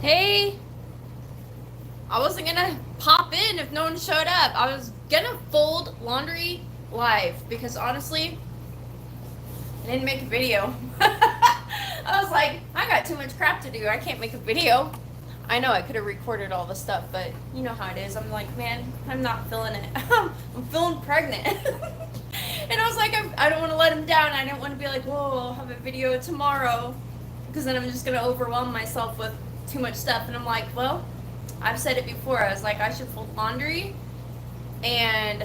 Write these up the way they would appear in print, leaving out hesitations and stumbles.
Hey, I wasn't gonna pop in if no one showed up. I was gonna fold laundry live because honestly, I didn't make a video. I was like, I got too much crap to do. I can't make a video. I know I could have recorded all the stuff, but you know how it is. I'm like, man, I'm not feeling it. I'm feeling pregnant. And I was like, I don't want to let him down. I didn't want to be like, whoa, I'll have a video tomorrow. Because then I'm just going to overwhelm myself with too much stuff. And I'm like, well, I've said it before. I was like, I should fold laundry. And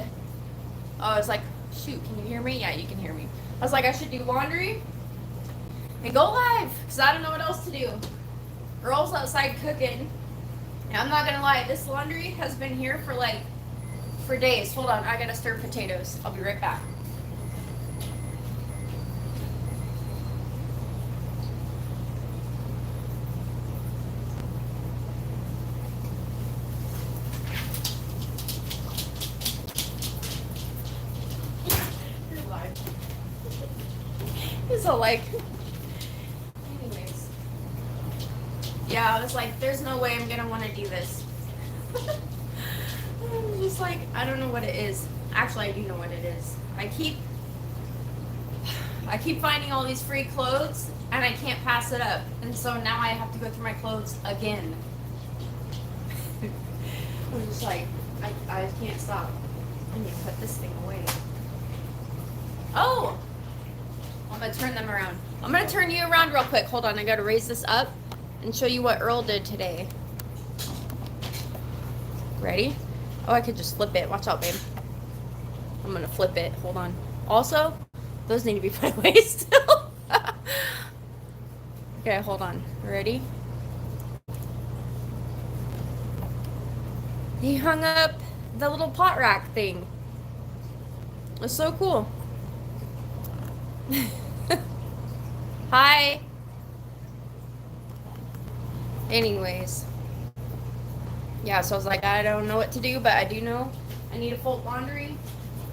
I was like, shoot, can you hear me? Yeah, you can hear me. I was like, I should do laundry and go live because I don't know what else to do. Girl's outside cooking. And I'm not going to lie, this laundry has been here for days. Hold on, I got to stir potatoes. I'll be right back. So like, anyways, yeah, I was like, there's no way I'm gonna want to do this. I'm just like, I don't know what it is. Actually, I do know what it is. I keep finding all these free clothes and I can't pass it up, and so now I have to go through my clothes again. I'm just like, I can't stop. I need to put this thing away. Oh. I'm going to turn them around. I'm going to turn you around real quick. Hold on. I got to raise this up and show you what Earl did today. Ready? Oh, I could just flip it. Watch out, babe. I'm going to flip it. Hold on. Also, those need to be put away still. Okay, hold on. Ready? He hung up the little pot rack thing. It's so cool. Hi. Anyways. Yeah, so I was like, I don't know what to do, but I do know I need to fold laundry.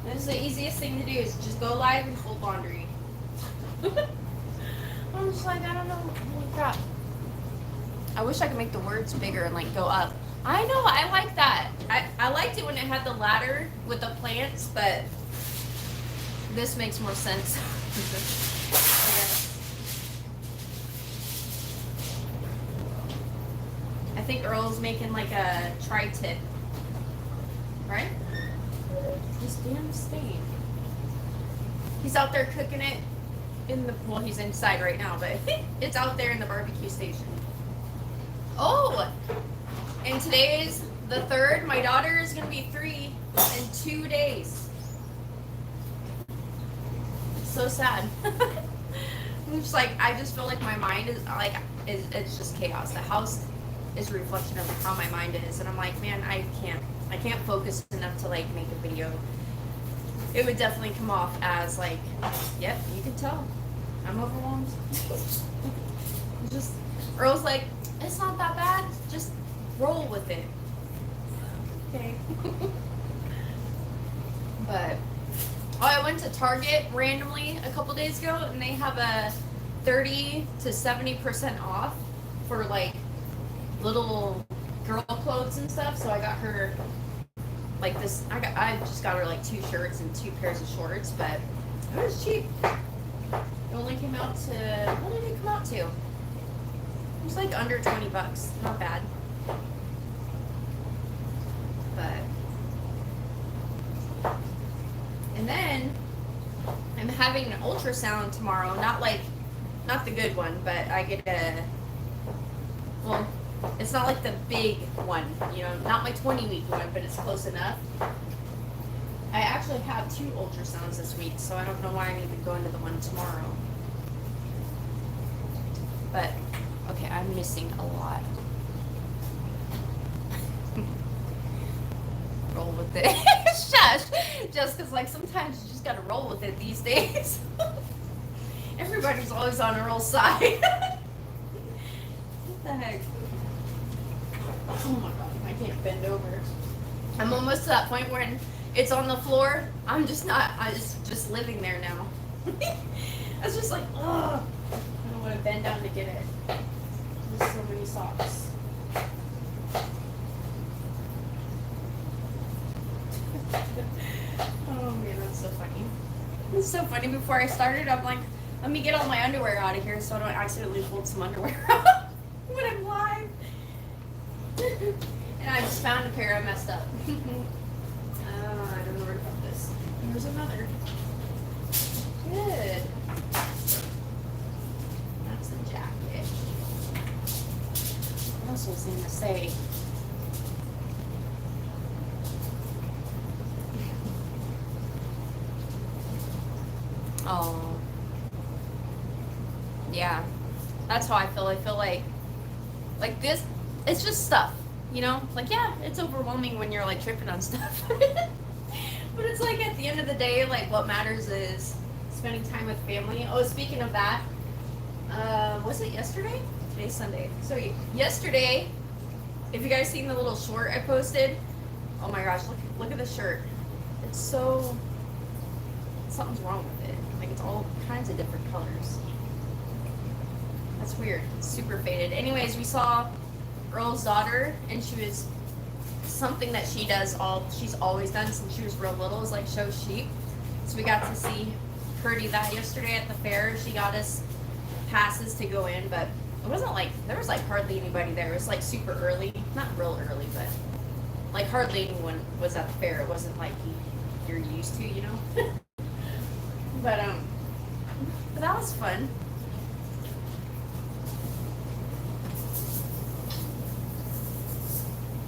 This is the easiest thing to do is just go live and fold laundry. I'm just like, I don't know. Holy crap. I wish I could make the words bigger and like go up. I know, I like that. I liked it when it had the ladder with the plants, but this makes more sense. I think Earl's making like a tri-tip, right? This damn stain. He's out there cooking it in the, well, he's inside right now, but it's out there in the barbecue station. Oh, and today is the 3rd. My daughter is going to be 3 in 2 days. So sad. I'm just like, I just feel like my mind is like, it's just chaos. The house is a reflection of how my mind is, and I'm like, man, I can't focus enough to like make a video. It would definitely come off as like, yep, you can tell I'm overwhelmed. Just Earl's like, it's not that bad, just roll with it. Okay. But oh, I went to Target randomly a couple days ago, and they have a 30 to 70% off for like little girl clothes and stuff. So I got her like this. I just got her like 2 shirts and 2 pairs of shorts, but it was cheap. It only came out to, what did it come out to? It was like under $20. Not bad. But and then I'm having an ultrasound tomorrow. Not the good one, but I get well, it's not like the big one, you know, not my 20-week one, but it's close enough. I actually have 2 ultrasounds this week, so I don't know why I'm even going to the one tomorrow. But, okay, I'm missing a lot. Roll with it. Shush! Just because, like, sometimes you just gotta roll with it these days. Everybody's always on Earl's side. What the heck? Oh my god, I can't bend over. I'm almost to that point when it's on the floor. I'm just living there now. I was just like, ugh. I don't want to bend down to get it. There's so many socks. Oh man, that's so funny. It's so funny. Before I started, I'm like, let me get all my underwear out of here so I don't accidentally fold some underwear out when I'm live. And I just found a pair I messed up. I don't know where to put this. Here's another. Good. That's the jacket. What else was I going to say? Oh. Yeah. That's how I feel. I feel like this, it's just stuff, you know? Like, yeah, it's overwhelming when you're like tripping on stuff. But it's like at the end of the day, like what matters is spending time with family. Oh, speaking of that, was it yesterday? Today's Sunday. So yesterday, if you guys seen the little short I posted, oh my gosh, look at the shirt. It's so, something's wrong with it. Like it's all kinds of different colors. That's weird. It's super faded. Anyways, we saw Earl's daughter, and she was something that she's always done since she was real little is like show sheep. So we got to see her do that yesterday at the fair. She got us passes to go in, but it wasn't like there was like hardly anybody there. It was like super early, not real early, but like hardly anyone was at the fair. It wasn't like you're used to, you know. But that was fun.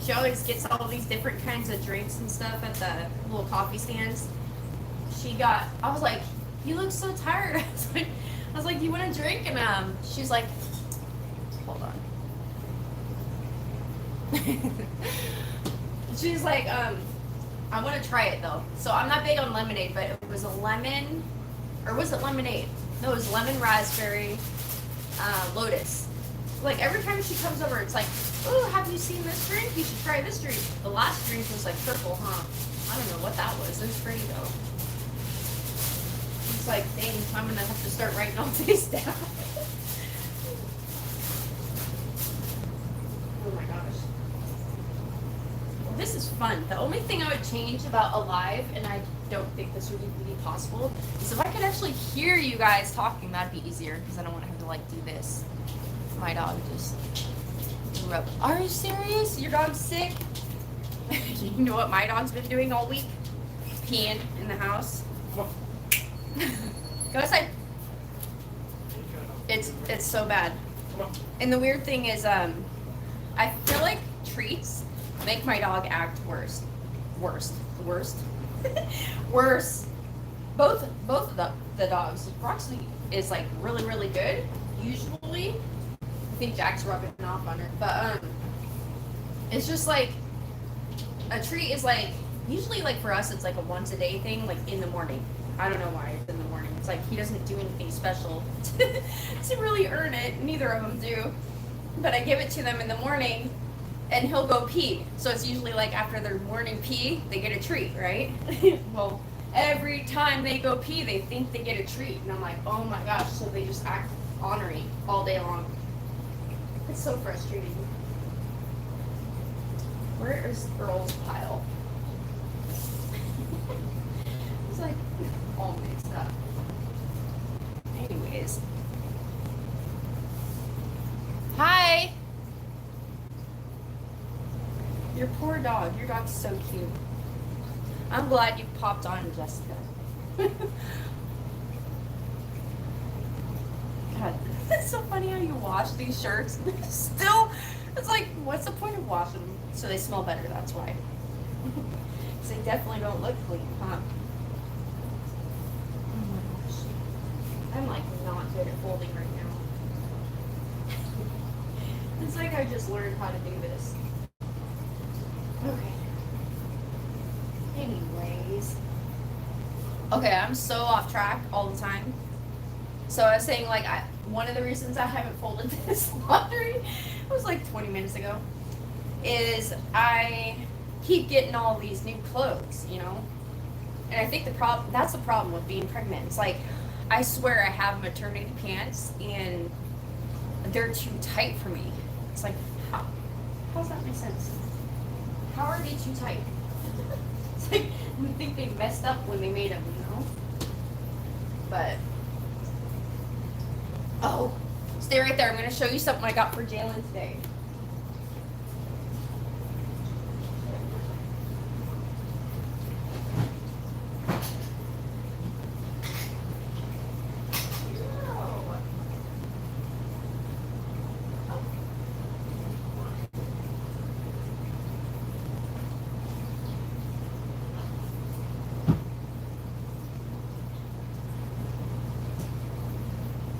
She always gets all these different kinds of drinks and stuff at the little coffee stands. I was like, you look so tired. I was like, you want a drink? And she's like, hold on. She's like, I want to try it though. So I'm not big on lemonade, but it was a lemon, or was it lemonade? No, it was lemon raspberry lotus. Like every time she comes over, it's like, oh, have you seen this drink? You should try this drink. The last drink was like purple, huh? I don't know what that was. It was pretty though. It's like, dang, I'm gonna have to start writing all these down. Oh my gosh. Well, this is fun. The only thing I would change about a live, and I don't think this would be possible, is if I could actually hear you guys talking. That'd be easier because I don't want to have to like do this. My dog just grew up. Are you serious? Your dog's sick? You know what my dog's been doing all week? Peeing in the house. Go outside. It's so bad. And the weird thing is, I feel like treats make my dog act worse. Worse. Both of the dogs. Roxy is like really, really good. Usually, I think Jack's rubbing off on her. But it's just like a treat is like usually like for us it's like a once a day thing, like in the morning. I don't know why it's in the morning. It's like he doesn't do anything special to really earn it. Neither of them do. But I give it to them in the morning, and he'll go pee. So it's usually like after their morning pee, they get a treat, right? Well, every time they go pee, they think they get a treat, and I'm like, oh my gosh! So they just act ornery all day long. It's so frustrating. Where is Earl's pile? It's like all mixed up. Anyways. Hi! Your poor dog. Your dog's so cute. I'm glad you popped on, Jessica. God, it's so funny how you wash these shirts. Still, it's like, what's the point of washing them? So they smell better, that's why. Because they definitely don't look clean, huh? Oh my gosh. I'm like not good at folding right now. It's like I just learned how to do this. Okay. Anyways. Okay, I'm so off track all the time. So I was saying, like, one of the reasons I haven't folded this laundry, it was like 20 minutes ago, is I keep getting all these new clothes, you know? And I think that's the problem with being pregnant. It's like, I swear I have maternity pants, and they're too tight for me. It's like, how does that make sense? How are they too tight? It's like, I think they messed up when they made them, you know? But, oh, stay right there. I'm going to show you something I got for Jalen today.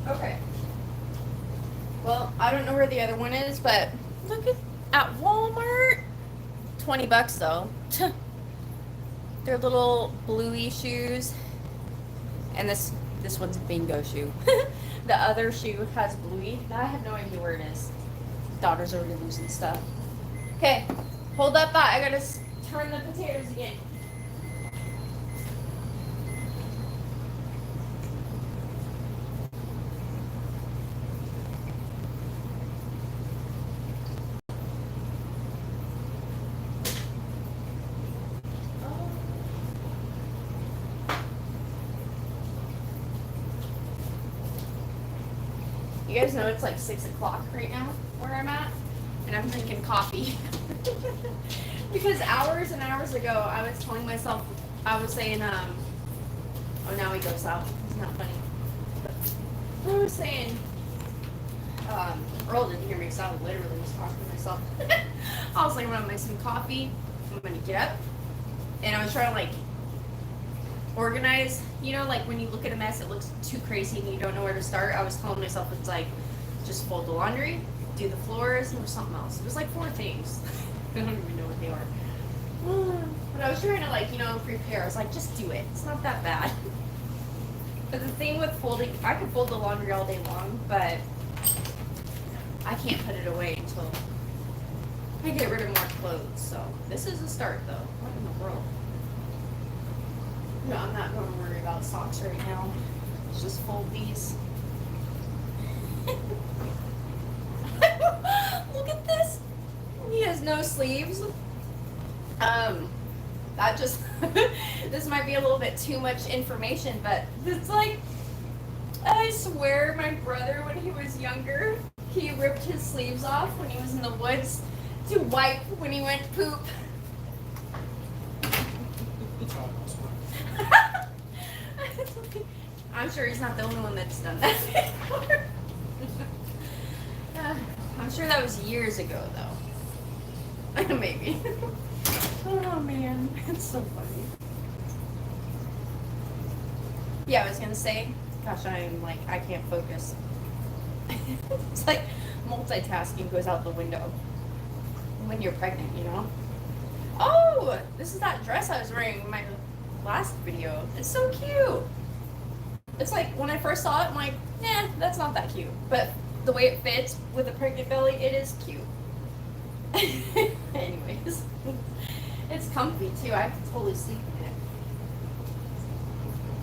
Okay. Well, I don't know where the other one is, but look at Walmart. $20 though. They're little bluey shoes. And this one's a bingo shoe. The other shoe has bluey. Now I have no idea where it is. Daughter's already losing stuff. Okay, hold that thought. I gotta turn the potatoes again. You guys know it's like 6 o'clock right now where I'm at, and I'm drinking coffee. Because hours and hours ago, I was telling myself, I was saying, oh, now he goes out. It's not funny. But I was saying, Earl didn't hear me because I literally was talking to myself. I was like, I'm gonna make some coffee. I'm gonna get up. And I was trying to like organize, you know, like when you look at a mess, it looks too crazy and you don't know where to start. I was telling myself it's like, just fold the laundry, do the floors, and there's something else. It was like 4 things. I don't even know what they are. But I was trying to like, you know, prepare. I was like, just do it. It's not that bad. But the thing with folding, I could fold the laundry all day long, but I can't put it away until I get rid of more clothes. So this is a start though. What in the world? No, I'm not going to worry about socks right now. Let's just fold these. Look at this. He has no sleeves. That just, this might be a little bit too much information, but it's like, I swear my brother, when he was younger, he ripped his sleeves off when he was in the woods to wipe when he went poop. I'm sure he's not the only one that's done that before. I'm sure that was years ago, though. Maybe. Oh, man. It's so funny. Yeah, I was going to say, gosh, I'm like, I can't focus. It's like multitasking goes out the window when you're pregnant, you know? Oh, this is that dress I was wearing in my last video. It's so cute. It's like, when I first saw it, I'm like, nah, that's not that cute. But the way it fits with a pregnant belly, it is cute. Anyways, it's comfy too. I can totally sleep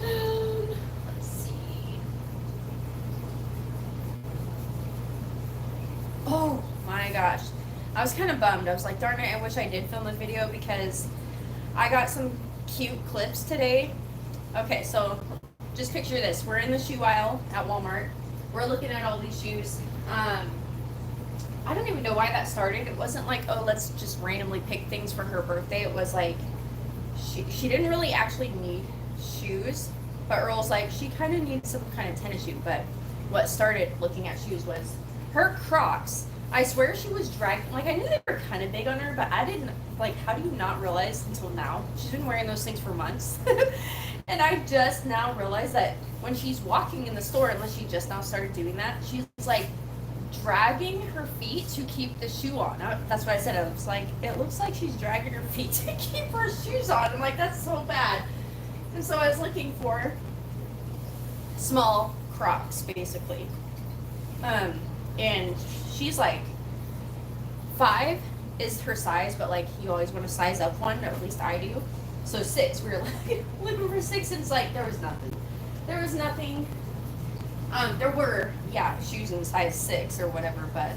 in it. Let's see. Oh my gosh. I was kind of bummed. I was like, darn it, I wish I did film the video because I got some cute clips today. Okay, so just picture this. We're in the shoe aisle at Walmart. We're looking at all these shoes. I don't even know why that started. It wasn't like, oh, let's just randomly pick things for her birthday. It was like, she didn't really actually need shoes, but Earl's like, she kind of needs some kind of tennis shoe. But what started looking at shoes was her Crocs. I swear she was dragging, like I knew they were kind of big on her, but I didn't, like, how do you not realize until now? She's been wearing those things for months. And I just now realized that when she's walking in the store, unless she just now started doing that, she's like dragging her feet to keep the shoe on. That's what I said. I was like, it looks like she's dragging her feet to keep her shoes on. I'm like, that's so bad. And so I was looking for small Crocs, basically. And she's like, 5 is her size, but like you always want to size up one, or at least I do. So 6, we were like looking for 6, and it's like there was nothing. There was nothing. There were, yeah, shoes in size 6 or whatever, but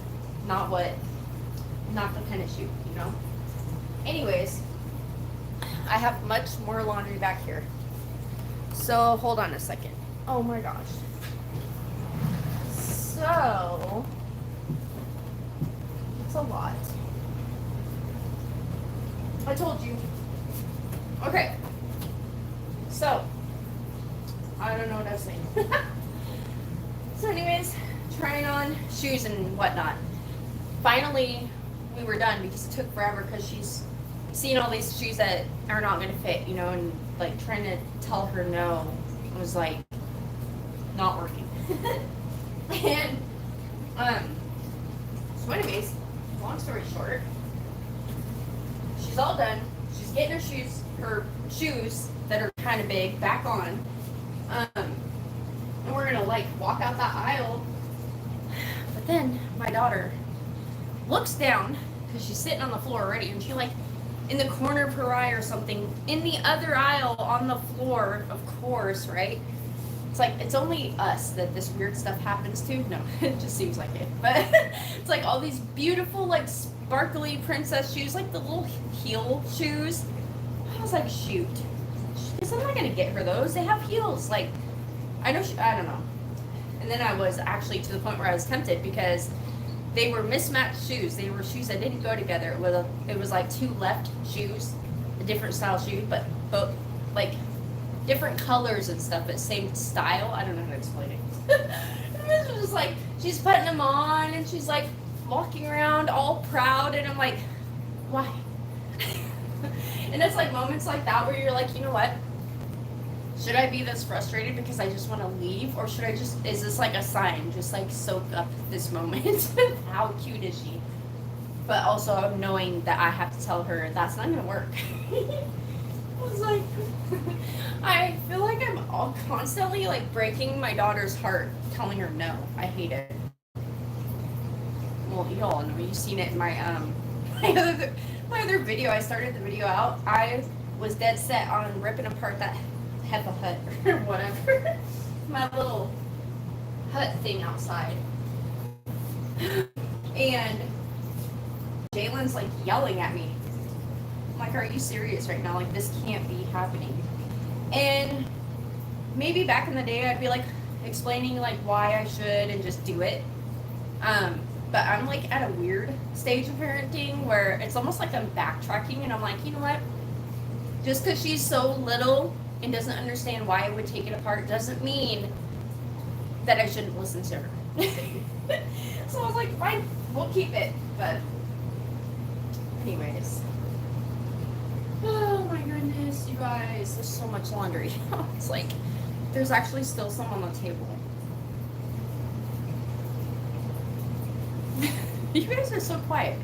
not the kind of shoe, you know. Anyways, I have much more laundry back here. So hold on a second. Oh my gosh. So it's a lot. I told you. Okay. So I don't know what I was saying. So anyways, trying on shoes and whatnot. Finally, we were done because it took forever because she's seeing all these shoes that are not going to fit, you know, and like trying to tell her no was like not working. And so anyways, long story short, she's all done. She's getting her shoes that are kind of big back on. And we're gonna like walk out that aisle. But then my daughter looks down because she's sitting on the floor already, and she like in the corner of her eye or something in the other aisle on the floor, of course, right? It's like it's only us that this weird stuff happens to. No, it just seems like it. But it's like all these beautiful like sparkly princess shoes, like the little heel shoes. I was like, shoot, because I'm not gonna get her those. They have heels. Like I know I don't know. And then I was actually to the point where I was tempted because they were mismatched shoes. They were shoes that didn't go together. It was like two left shoes, a different style shoe, but both like different colors and stuff, but same style. I don't know how to explain it. It was just like she's putting them on and she's like walking around all proud, and I'm like, why? And it's like moments like that where you're like, you know what? Should I be this frustrated because I just want to leave, or should I just, is this like a sign, just like soak up this moment? How cute is she? But also knowing that I have to tell her that's not going to work. I was like, I feel like I'm all constantly like breaking my daughter's heart, telling her no. I hate it. Well, you all know, you've seen it in my my other video. I started the video out. I was dead set on ripping apart that Hepa hut or whatever. My little hut thing outside. And Jalen's like yelling at me. I'm like, are you serious right now? Like, this can't be happening. And maybe back in the day I'd be like explaining like why I should and just do it. But I'm like at a weird stage of parenting where it's almost like I'm backtracking, and I'm like, you know what? Just because she's so little and doesn't understand why I would take it apart doesn't mean that I shouldn't listen to her. So I was like, fine, we'll keep it. But anyways. Oh my goodness, you guys, there's so much laundry. It's like, there's actually still some on the table. You guys are so quiet.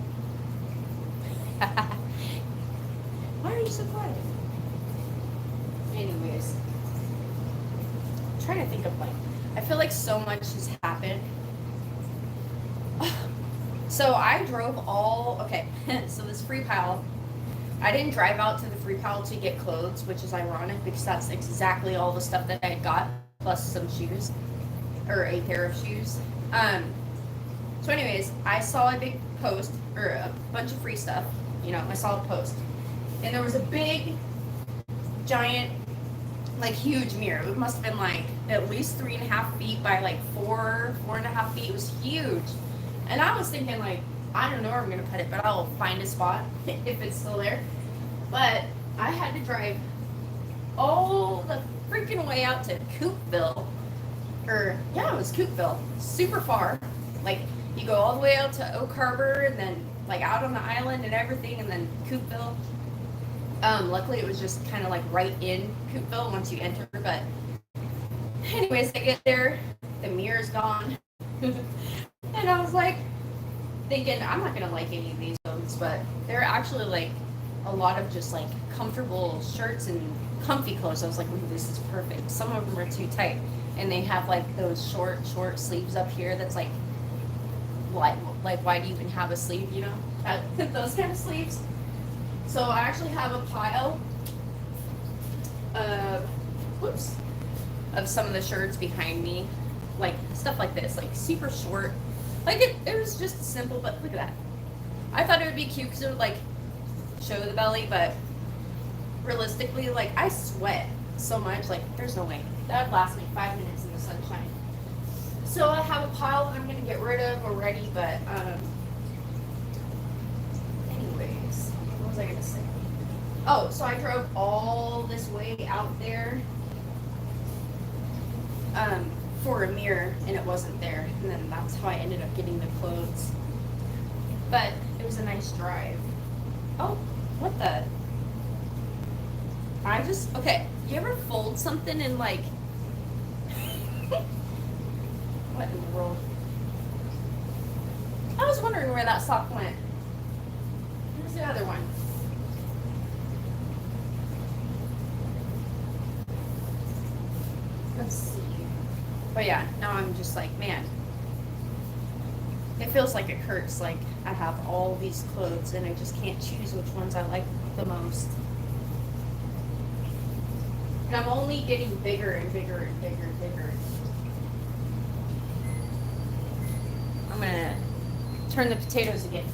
Why are you so quiet? Anyways, I'm trying to think of like, I feel like so much has happened. So I drove okay, so this free pile, I didn't drive out to the free pile to get clothes, which is ironic because that's exactly all the stuff that I got, plus some shoes, or a pair of shoes. So anyways, I saw a big post, or a bunch of free stuff, you know, I saw a post, and there was a big, giant, like huge mirror. It must have been like at least 3.5 feet by like 4.5 feet. It was huge. And I was thinking like, I don't know where I'm going to put it, but I'll find a spot if it's still there. But I had to drive all the freaking way out to Coopville, it was Coopville, super far. Like, you go all the way out to Oak Harbor, and then like out on the island and everything, and then Coopville. Luckily it was just kind of like right in Coopville once you enter, but anyways, I get there, the mirror's gone. And I was like thinking, I'm not gonna like any of these clothes, but they're actually like a lot of just like comfortable shirts and comfy clothes. I was like, ooh, this is perfect. Some of them are too tight, and they have like those short sleeves up here that's like why do you even have a sleeve, you know? Those kind of sleeves. So I actually have a pile of some of the shirts behind me, like stuff like this, like super short. Like it was just simple, but look at that. I thought it would be cute because it would like show the belly, but realistically, like, I sweat so much, like, there's no way. That would last me 5 minutes in the sunshine. So I have a pile that I'm going to get rid of already, but, anyways, what was I going to say? Oh, so I drove all this way out there, for a mirror, and it wasn't there, and then that's how I ended up getting the clothes. But it was a nice drive. Oh, what the? Okay, you ever fold something in, like, what in the world? I was wondering where that sock went. Where's the other one? Let's see. But yeah, now I'm just like, man, it feels like it hurts. Like, I have all these clothes and I just can't choose which ones I like the most. And I'm only getting bigger and bigger and bigger and bigger. I'm gonna turn the potatoes again.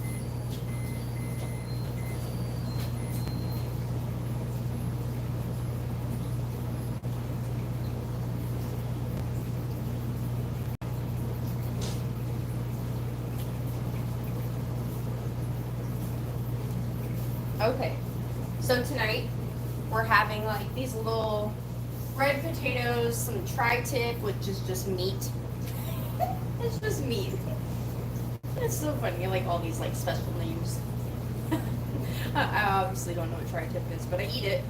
Okay, so tonight we're having like these little red potatoes, some tri-tip, which is just meat. It's just meat. It's so funny. I like all these like special names. I obviously don't know what tri-tip is, but I eat it.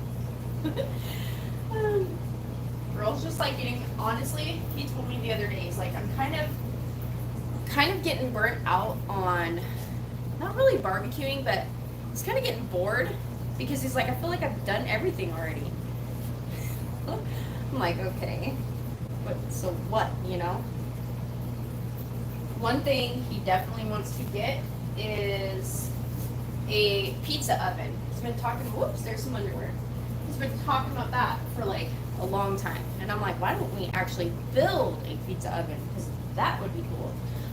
Girl's just like getting, honestly, he told me the other day, he's like, I'm kind of getting burnt out on, not really barbecuing, but he's kind of getting bored because he's like, I feel like I've done everything already. I'm like, okay, but so what, you know? One thing he definitely wants to get is a pizza oven. He's been talking, whoops, there's some underwear. He's been talking about that for like a long time. And I'm like, why don't we actually build a pizza oven? Because that would be cool.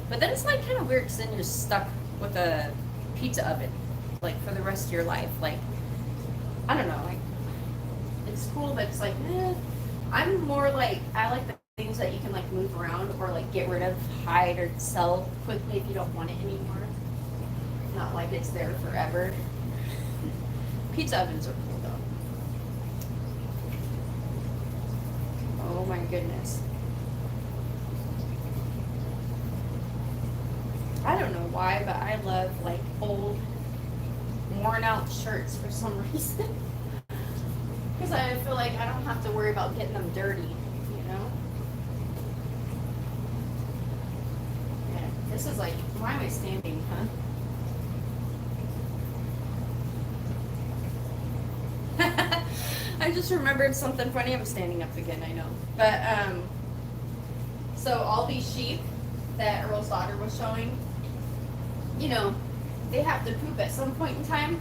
But then it's like kind of weird because then you're just stuck with a pizza oven like for the rest of your life. Like, I don't know, like, it's cool, but it's like, I'm more like, I like the things that you can like move around or like get rid of, hide, or sell quickly if you don't want it anymore. Not like it's there forever. Pizza ovens are cool though. Oh my goodness. I don't know why, but I love like old, worn out shirts for some reason. Because I feel like I don't have to worry about getting them dirty, you know? Yeah, this is like, why am I standing, huh? I just remembered something funny. I'm standing up again, I know. But, so all these sheep that Earl's daughter was showing, you know, they have to poop at some point in time.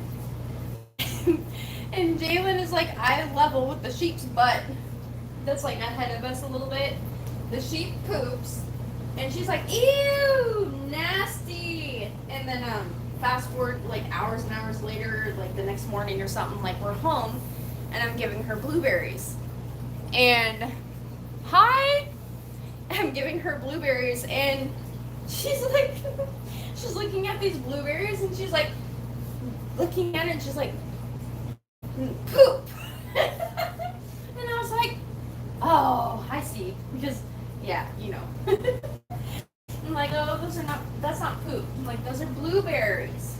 And Jalen is like eye level with the sheep's butt. That's like ahead of us a little bit. The sheep poops, and she's like, ew, nasty. And then fast forward like hours and hours later, like the next morning or something, like we're home, and I'm giving her blueberries. And hi, I'm giving her blueberries, and she's like, she's looking at these blueberries, and she's like, looking at it, and she's like, poop. And I was like, oh, I see. Because, yeah, you know. I'm like, oh, that's not poop. I'm like, those are blueberries.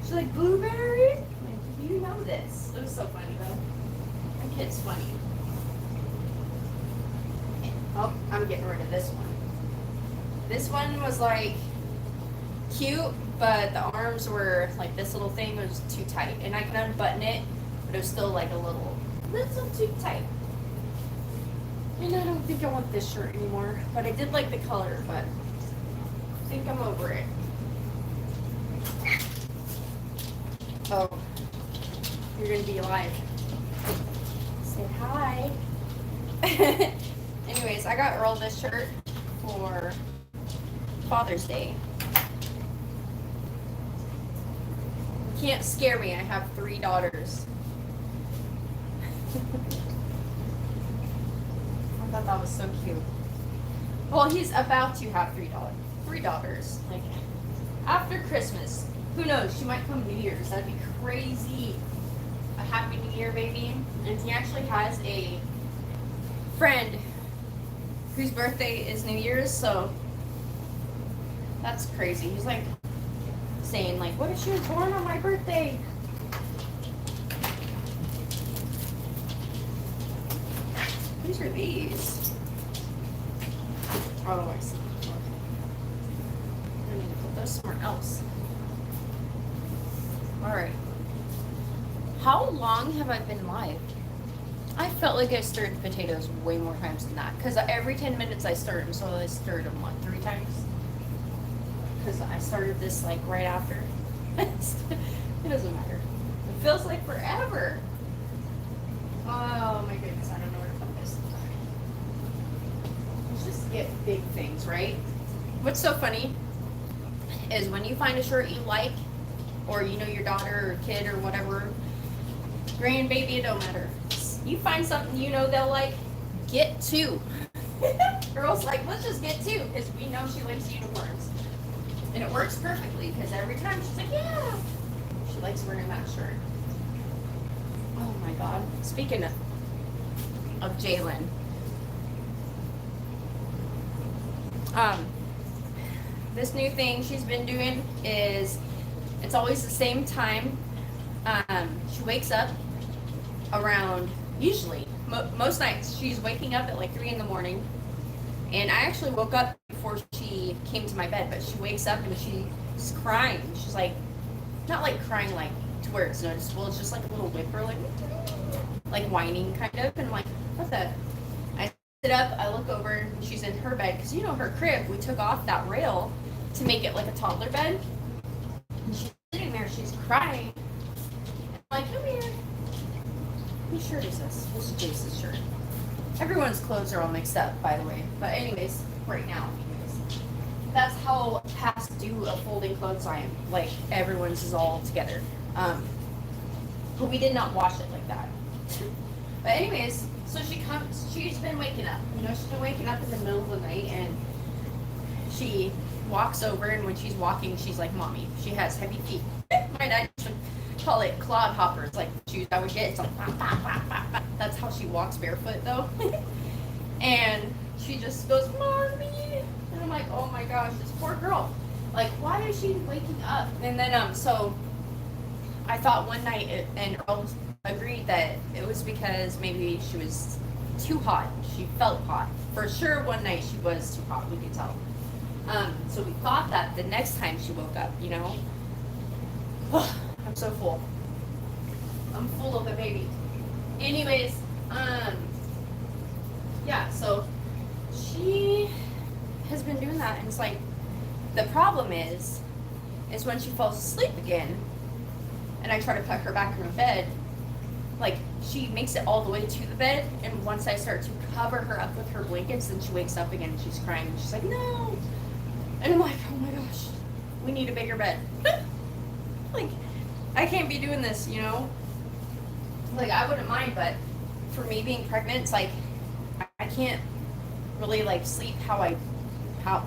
She's like, blueberries? I'm like, you know this. It was so funny, though. My kid's funny. Oh, I'm getting rid of this one. This one was like cute, but the arms were like, this little thing was too tight, and I could unbutton it, but it was still like a little too tight. And I don't think I want this shirt anymore, but I did like the color, but I think I'm over it. Oh, you're gonna be alive. Say hi. Anyways, I got Earl this shirt for Father's Day. You can't scare me. I have 3 daughters. I thought that was so cute. Well, he's about to have three daughters. Like, after Christmas. Who knows? She might come New Year's. That'd be crazy. A Happy New Year, baby. And he actually has a friend whose birthday is New Year's, so that's crazy. He's like saying, like, what if she was born on my birthday? Whose are these? Oh, I see. I need to put those somewhere else. Alright. How long have I been live? I felt like I stirred potatoes way more times than that. Because every 10 minutes I stirred them, so I stirred them, what, 3 times? Because I started this, like, right after. It doesn't matter. It feels like forever. Oh, my goodness, I don't know where to put this. Let's just get big things, right? What's so funny is when you find a shirt you like, or you know your daughter or kid or whatever, grandbaby, it don't matter. You find something you know they'll like, get 2. Girls like, let's just get 2 because we know she likes uniforms. And it works perfectly because every time she's like, yeah. She likes wearing that shirt. Oh my God. Speaking of Jalen. This new thing she's been doing is it's always the same time. She wakes up around, usually, most nights, she's waking up at like 3 in the morning. And I actually woke up before she came to my bed, but she wakes up and she's crying. She's like, not like crying like to where it's noticeable, it's just like a little whimper, like whining kind of. And I'm like, what's that? I sit up, I look over, and she's in her bed, because you know her crib, we took off that rail to make it like a toddler bed. And she's sitting there, she's crying. I'm like, come here. Whose shirt is this? This is Jace's shirt. Everyone's clothes are all mixed up, by the way. But anyways, right now, that's how past due a folding clothes I am. Like, everyone's is all together. But we did not wash it like that. But anyways, so she's been waking up. You know, she's been waking up in the middle of the night, and she walks over, and when she's walking, she's like, Mommy. She has heavy feet. My dad used to call it clod hoppers, like shoes I would get. It's like, bah, bah, bah, bah, bah. That's how she walks barefoot, though. And she just goes, Mommy. And I'm like, oh my gosh, this poor girl. Like, why is she waking up? And then, so I thought one night, and Earl agreed that it was because maybe she was too hot. She felt hot. For sure, one night she was too hot, we could tell. So we thought that the next time she woke up, you know. I'm so full. I'm full of the baby. Anyways, yeah, so she has been doing that, and it's like, the problem is when she falls asleep again, and I try to tuck her back in her bed, like, she makes it all the way to the bed, and once I start to cover her up with her blankets, then she wakes up again, and she's crying, and she's like, no! And I'm like, oh my gosh, we need a bigger bed. Like, I can't be doing this, you know? Like, I wouldn't mind, but for me being pregnant, it's like, I can't really, like, sleep how,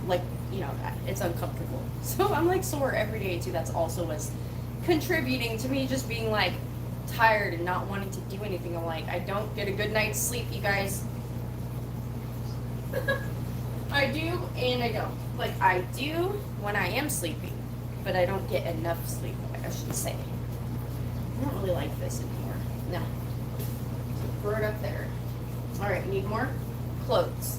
like, you know, it's uncomfortable. So I'm, like, sore every day, too. That's also what's contributing to me just being, like, tired and not wanting to do anything. I'm like, I don't get a good night's sleep, you guys. I do and I don't. Like, I do when I am sleeping, but I don't get enough sleep, I should say. I don't really like this anymore. No. So throw it up there. Alright, we need more clothes.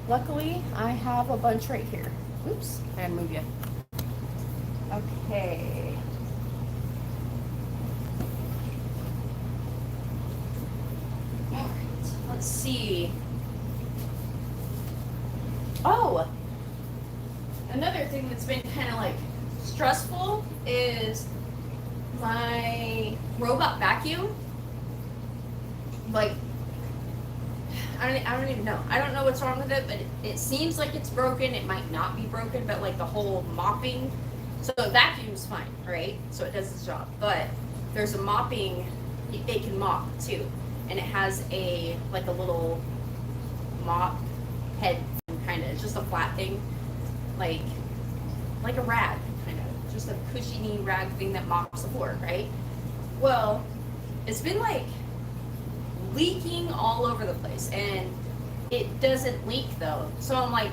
Luckily, I have a bunch right here. Oops, I gotta move you. Okay. Alright, let's see. Oh! Another thing that's been kind of like stressful is my robot vacuum. Like, I don't even know. I don't know what's wrong with it, but it seems like it's broken. It might not be broken, but like the whole mopping. So the vacuum's fine, right? So it does its job. But there's a mopping they can mop too, and it has a like a little mop head kind of. It's just a flat thing, like a rag kind of, just a cushiony rag thing that mops the floor, right? Well, it's been like leaking all over the place, and it doesn't leak though. So I'm like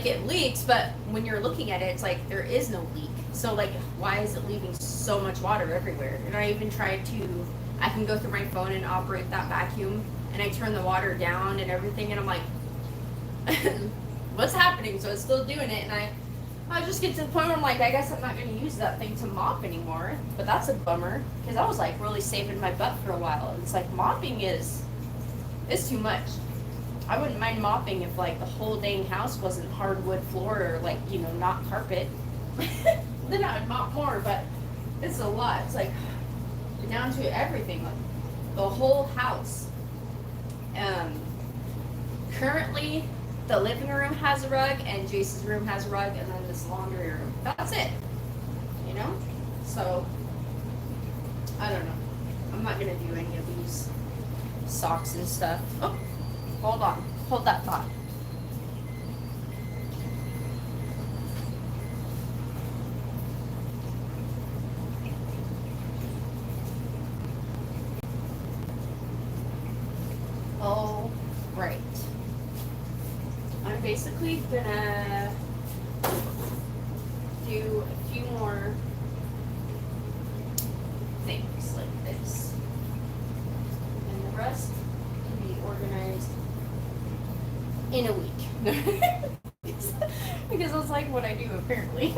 it leaks, but when you're looking at it, it's like there is no leak. So like, why is it leaving so much water everywhere? And I even tried to, I can go through my phone and operate that vacuum, and I turn the water down and everything, and I'm like, what's happening? So it's still doing it, and I just get to the point where I'm like, I guess I'm not going to use that thing to mop anymore. But that's a bummer, because I was like really saving my butt for a while. It's like mopping is too much. I wouldn't mind mopping if like the whole dang house wasn't hardwood floor or like, you know, not carpet. Then I would mop more, but it's a lot. It's like down to everything, like the whole house. Currently, the living room has a rug, and Jace's room has a rug, and then this laundry room. That's it. You know? So, I don't know. I'm not going to do any of these socks and stuff. Oh, hold on. Hold that thought. Oh, right. I'm basically gonna do a few more things like this, and the rest can be organized in a week. Because that's like what I do apparently.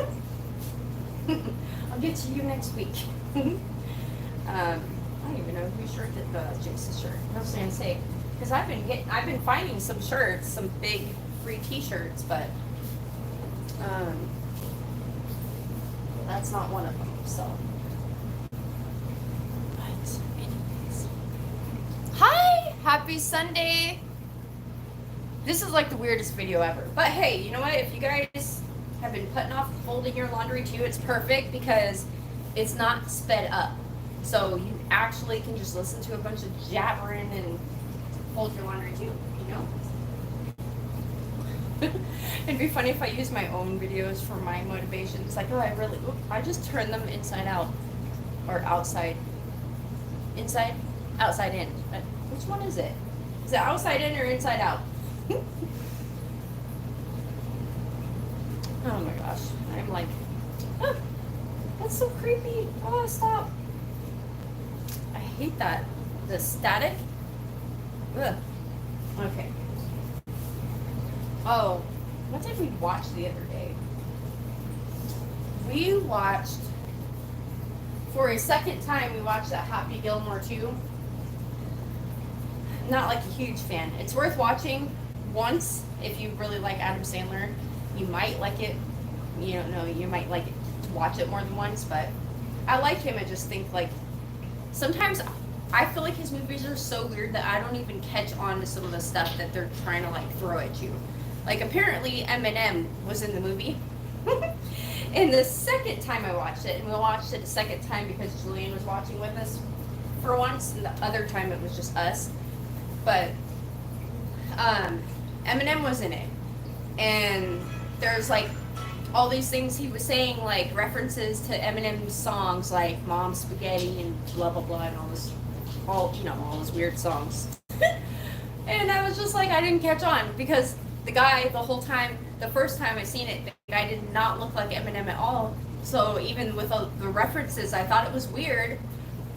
I'll get to you next week. I don't even know whose shirt did the Jason's shirt. I was gonna say, because I've been finding some shirts, some big free T-shirts, but that's not one of them. So, but anyways, hi, happy Sunday. This is like the weirdest video ever, but hey, you know what? If you guys have been putting off folding your laundry too, it's perfect because it's not sped up, so you actually can just listen to a bunch of jabbering and fold your laundry too, you know? It'd be funny if I use my own videos for my motivation. It's like, oh, I just turn them inside out or outside. Inside, outside in. Which one is it? Is it outside in or inside out? Oh my gosh. I'm like, oh, that's so creepy. Oh, stop. I hate that. The static. Ugh. Okay. Oh, what did we watch the other day? We watched, for a second time, we watched that Happy Gilmore 2. Not like a huge fan. It's worth watching once if you really like Adam Sandler. You might like it. You don't know, you might like it to watch it more than once, but I like him. I just think like sometimes I feel like his movies are so weird that I don't even catch on to some of the stuff that they're trying to like throw at you. Like apparently Eminem was in the movie. And the second time I watched it, and we watched it a second time because Julian was watching with us for once, and the other time it was just us. But Eminem was in it, and there's like all these things he was saying, like references to Eminem's songs, like Mom Spaghetti and blah blah blah, and all those weird songs. And I was just like, I didn't catch on because the guy, the whole time, the first time I seen it, the guy did not look like Eminem at all. So even with the references, I thought it was weird.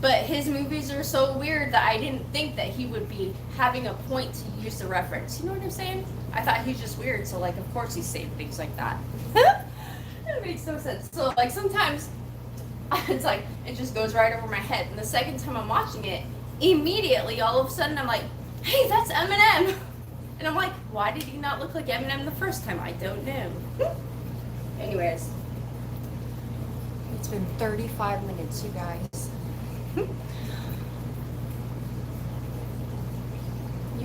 But his movies are so weird that I didn't think that he would be having a point to use the reference. You know what I'm saying? I thought he's just weird, so like of course he's saying things like that. It makes no sense. So like sometimes it's like it just goes right over my head. And the second time I'm watching it, immediately all of a sudden I'm like, hey, that's Eminem. And I'm like, why did he not look like Eminem the first time? I don't know. Anyways, it's been 35 minutes, you guys. You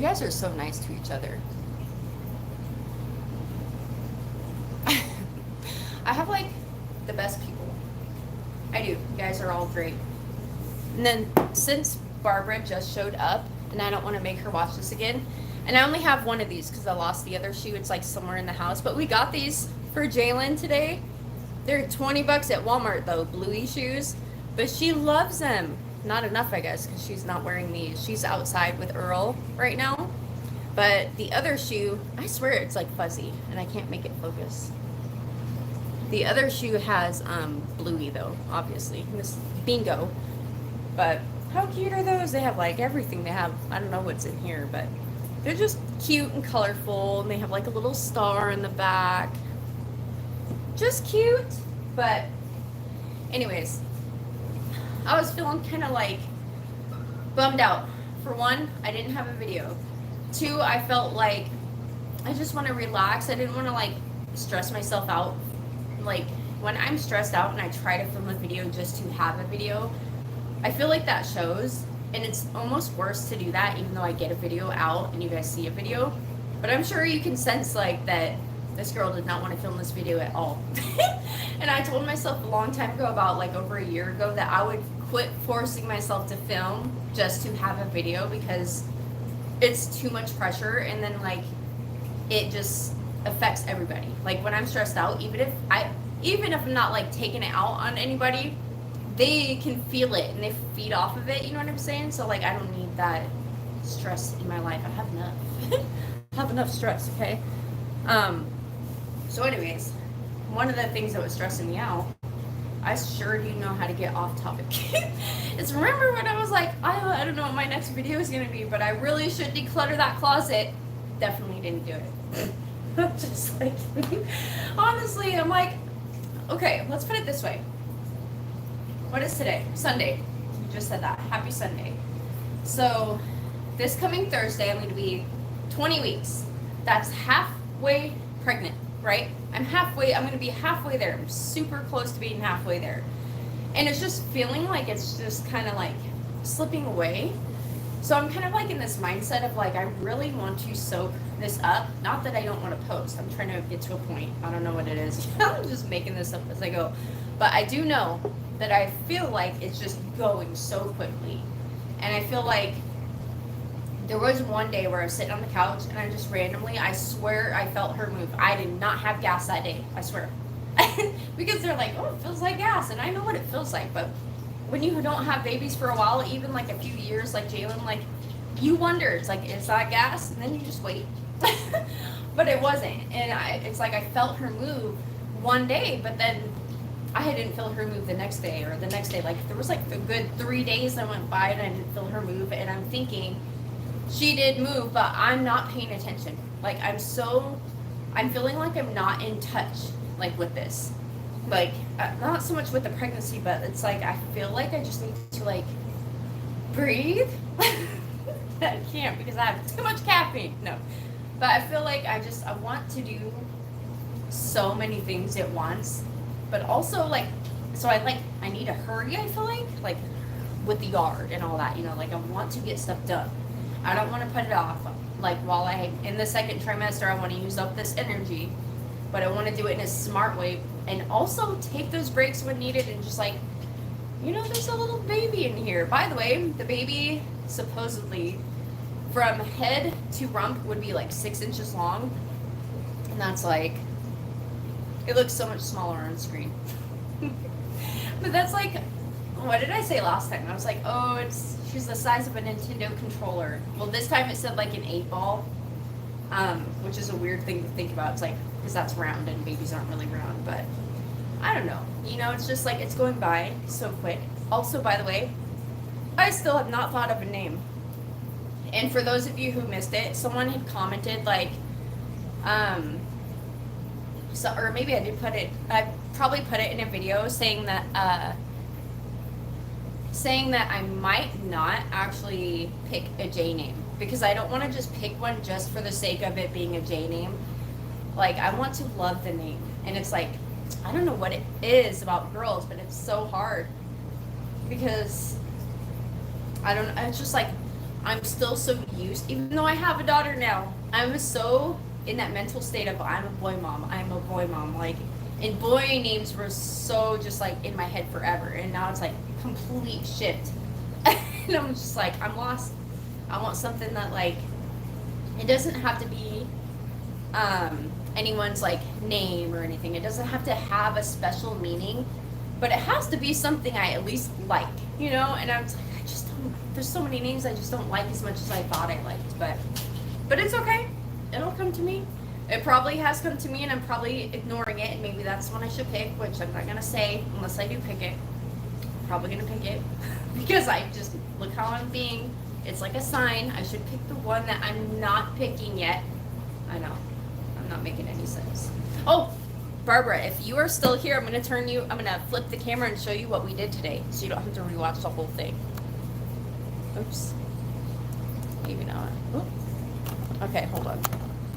guys are so nice to each other. I have like the best people. I do. You guys are all great. And then since Barbara just showed up, and I don't want to make her watch this again. And I only have one of these because I lost the other shoe. It's like somewhere in the house. But we got these for Jalen today. They're 20 bucks at Walmart though, Bluey shoes. But she loves them. Not enough, I guess, because she's not wearing these. She's outside with Earl right now. But the other shoe, I swear it's like fuzzy, and I can't make it focus. The other shoe has Bluey though, obviously. This bingo. But how cute are those? They have like everything. They have, I don't know what's in here, but they're just cute and colorful, and they have like a little star in the back. Just cute. But anyways, I was feeling kind of like bummed out. For one, I didn't have a video. Two, I felt like I just want to relax. I didn't want to like stress myself out. Like when I'm stressed out and I try to film a video just to have a video, I feel like that shows, and it's almost worse to do that even though I get a video out and you guys see a video. But I'm sure you can sense like that this girl did not want to film this video at all. And I told myself a long time ago, about like over a year ago, that I would quit forcing myself to film just to have a video, because it's too much pressure, and then like it just affects everybody. Like when I'm stressed out, even if I'm not like taking it out on anybody, they can feel it and they feed off of it, you know what I'm saying? So like I don't need that stress in my life. I have enough. I have enough stress, okay? So anyways, one of the things that was stressing me out, I sure do know how to get off topic. It's, remember when I was like, I don't know what my next video is gonna be, but I really should declutter that closet. Definitely didn't do it. Just like, honestly, I'm like, okay, let's put it this way. What is today? Sunday. You just said that. Happy Sunday. So this coming Thursday, I'm going to be 20 weeks. That's halfway pregnant, right? I'm going to be halfway there. I'm super close to being halfway there. And it's just feeling like it's just kind of like slipping away. So I'm kind of like in this mindset of like, I really want to soak this up. Not that I don't want to post. I'm trying to get to a point. I don't know what it is. I'm just making this up as I go. But I do know that I feel like it's just going so quickly. And I feel like there was one day where I was sitting on the couch and I just randomly, I swear I felt her move. I did not have gas that day. I swear. Because they're like, oh, it feels like gas. And I know what it feels like. But when you don't have babies for a while, even like a few years, like Jalen, like you wonder, it's like, is that gas? And then you just wait. But it wasn't. And it's like I felt her move one day, but then I didn't feel her move the next day or the next day. Like there was like a good 3 days that went by and I didn't feel her move. And I'm thinking she did move, but I'm not paying attention. Like I'm feeling like I'm not in touch like with this. Like not so much with the pregnancy, but it's like I feel like I just need to like breathe. I can't because I have too much caffeine. No. But I feel like I want to do so many things at once. But also like, so I need to hurry, I feel like with the yard and all that, you know, like I want to get stuff done. I don't want to put it off. Like while in the second trimester, I want to use up this energy, but I want to do it in a smart way and also take those breaks when needed and just like, you know, there's a little baby in here. By the way, the baby supposedly from head to rump would be like 6 inches long. And that's like, it looks so much smaller on screen. But that's like, what did I say last time? I was like, oh, she's the size of a Nintendo controller. Well, this time it said like an 8-ball, which is a weird thing to think about. It's like, because that's round and babies aren't really round, but I don't know. You know, it's just like, it's going by so quick. Also, by the way, I still have not thought of a name. And for those of you who missed it, someone had commented like, so, or maybe I probably put it in a video saying that I might not actually pick a J name because I don't want to just pick one just for the sake of it being a J name. Like I want to love the name, and it's like, I don't know what it is about girls, but it's so hard because it's just like, I'm still so used, even though I have a daughter now, I'm so in that mental state of I'm a boy mom, like, and boy names were so just like in my head forever, and now it's like complete shift. And I'm just like, I'm lost. I want something that, like, it doesn't have to be anyone's, like, name or anything. It doesn't have to have a special meaning, but it has to be something I at least like, you know? And I was like, I just don't, there's so many names I just don't like as much as I thought I liked, but it's okay. It'll come to me. It probably has come to me, and I'm probably ignoring it, and maybe that's one I should pick, which I'm not going to say unless I do pick it. I'm probably going to pick it because I just, look how I'm being. It's like a sign. I should pick the one that I'm not picking yet. I know. I'm not making any sense. Oh, Barbara, if you are still here, I'm going to flip the camera and show you what we did today, so you don't have to rewatch the whole thing. Oops. Maybe not. Oops. Okay, hold on.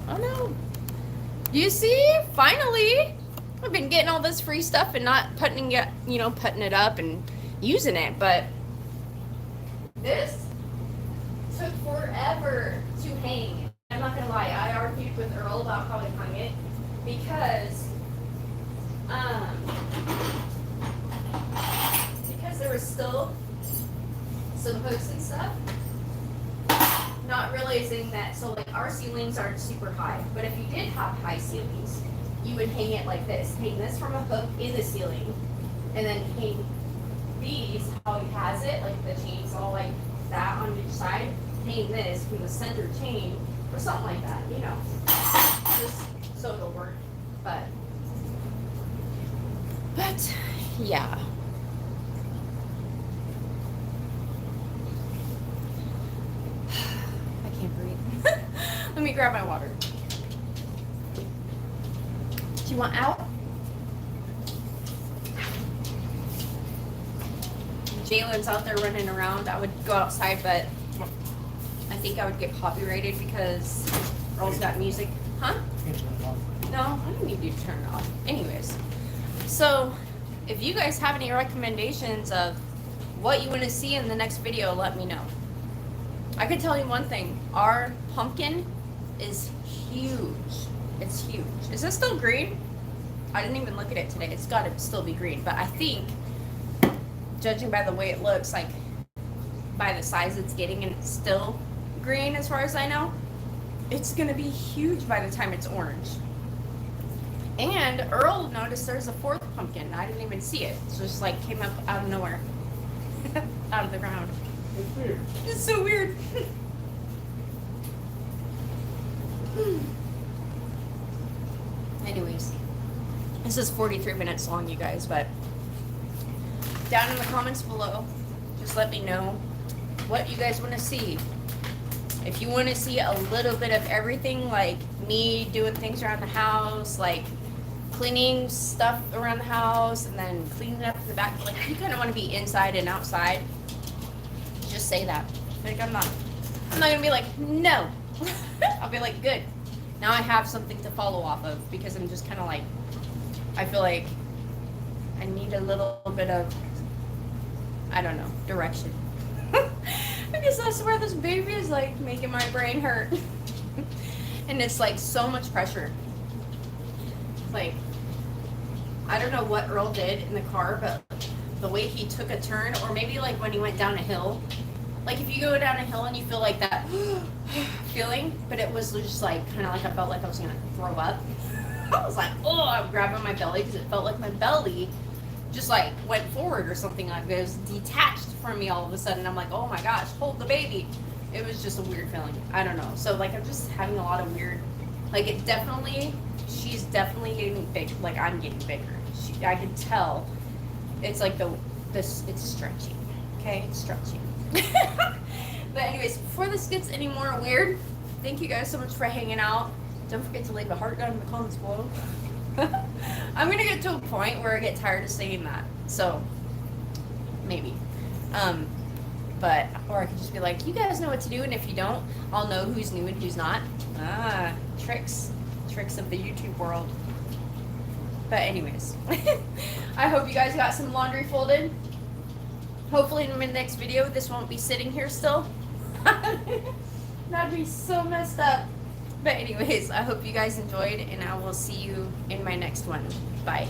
Oh no. You see? Finally! I've been getting all this free stuff and not putting it up and using it, but this took forever to hang. I'm not gonna lie, I argued with Earl about how to hang it because there was still some hooks and stuff. Not realizing that, so like our ceilings aren't super high, but if you did have high ceilings, you would hang it like this. Hang this from a hook in the ceiling, and then hang these, how he has it, like the chains all like that on each side. Hang this from the center chain, or something like that, you know. Just so it'll work, but yeah. Let me grab my water. Do you want out? Jalen's out there running around. I would go outside, but I think I would get copyrighted because Earl's got music. Huh? No, I don't need you to turn it off. Anyways, so if you guys have any recommendations of what you want to see in the next video, let me know. I can tell you one thing. Our pumpkin is huge. It's huge. Is it still green? I didn't even look at it today. It's got to still be green. But I think, judging by the way it looks, like by the size it's getting, and it's still green as far as I know, it's going to be huge by the time it's orange. And Earl noticed there's a fourth pumpkin. I didn't even see it. It just like came up out of nowhere. Out of the ground. It's weird. It's so weird. Anyways, this is 43 minutes long, you guys, but down in the comments below, just let me know what you guys want to see. If you want to see a little bit of everything, like me doing things around the house, like cleaning stuff around the house, and then cleaning up the back, like you kind of want to be inside and outside, just say that. Like I'm not gonna be like, no. I'll be like, good. Now I have something to follow off of, because I'm just kind of like, I feel like I need a little bit of, I don't know, direction. Because that's where this baby is like making my brain hurt. And it's like so much pressure. Like, I don't know what Earl did in the car, but the way he took a turn, or maybe like when he went down a hill, like if you go down a hill and you feel like that feeling, but it was just like kind of like I felt like I was gonna throw up. I was like, oh, I'm grabbing my belly because it felt like my belly just like went forward or something, like it was detached from me all of a sudden. I'm like, oh my gosh, hold the baby. It was just a weird feeling. I don't know. So like I'm just having a lot of weird, like it definitely, she's definitely getting big. Like I'm getting bigger. I can tell. It's like it's stretching. Okay, it's stretching. But anyways, before this gets any more weird, thank you guys so much for hanging out. Don't forget to leave a heart down in the comments below. I'm gonna get to a point where I get tired of saying that, so maybe. But or I could just be like, you guys know what to do, and if you don't, I'll know who's new and who's not. Tricks of the YouTube world. But anyways, I hope you guys got some laundry folded. Hopefully in my next video, this won't be sitting here still. That'd be so messed up. But anyways, I hope you guys enjoyed, and I will see you in my next one. Bye.